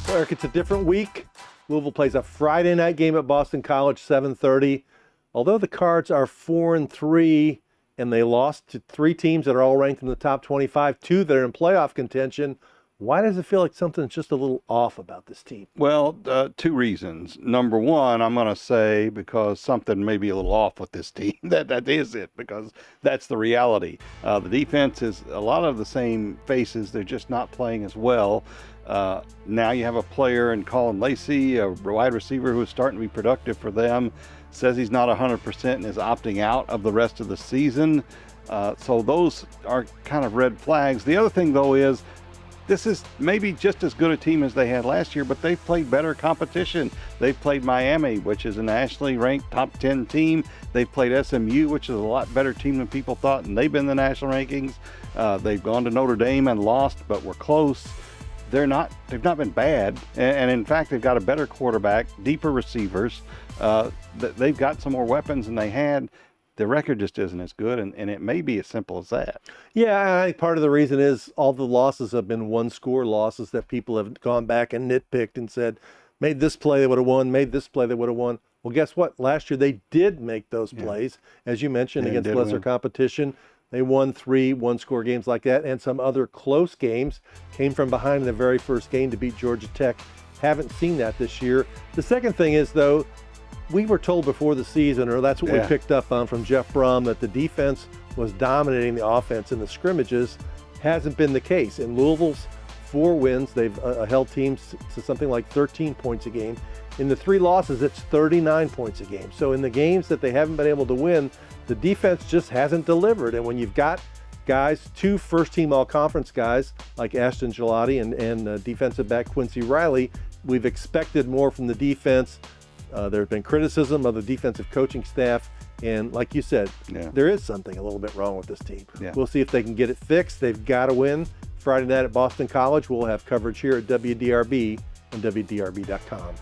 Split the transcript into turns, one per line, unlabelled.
Eric, it's a different week. Louisville plays a Friday night game at Boston College, 7:30. Although the Cards are 4-3 and they lost to three teams that are all ranked in the top 25, two that are in playoff contention, why does it feel like something's just a little off about this team?
Well, two reasons. Number one, I'm going to say because something may be a little off with this team. That is it, because that's the reality. The defense is a lot of the same faces. They're just not playing as well. Now you have a player in Colin Lacey, a wide receiver who is starting to be productive for them, says he's not 100% and is opting out of the rest of the season. So those are kind of red flags. The other thing, though, is this is maybe just as good a team as they had last year, but they've played better competition. They've played Miami, which is a nationally ranked top 10 team. They've played SMU, which is a lot better team than people thought, and they've been in the national rankings. They've gone to Notre Dame and lost, but were close. They've not been bad, and in fact, they've got a better quarterback, deeper receivers. They've got some more weapons than they had. The record just isn't as good, and it may be as simple as that.
Yeah, I think part of the reason is all the losses have been one-score losses that people have gone back and nitpicked and said, made this play, they would have won, made this play, they would have won. Well, guess what? Last year they did make those plays, as you mentioned, against lesser competition. They won 3 one-score games like that, and some other close games. Came from behind in the very first game to beat Georgia Tech. Haven't seen that this year. The second thing is, though, we were told before the season, or that's what we picked up on from Jeff Brom, that the defense was dominating the offense in the scrimmages. Hasn't been the case. In Louisville's 4 wins, they've held teams to something like 13 points a game. In the 3 losses, it's 39 points a game. So in the games that they haven't been able to win, the defense just hasn't delivered. And when you've got guys, 2 first-team all-conference guys like Ashton Gelati and defensive back Quincy Riley, we've expected more from the defense. There has been criticism of the defensive coaching staff. And like you said, there is something a little bit wrong with this team. We'll see if they can get it fixed. They've got to win Friday night at Boston College. We'll have coverage here at WDRB and WDRB.com.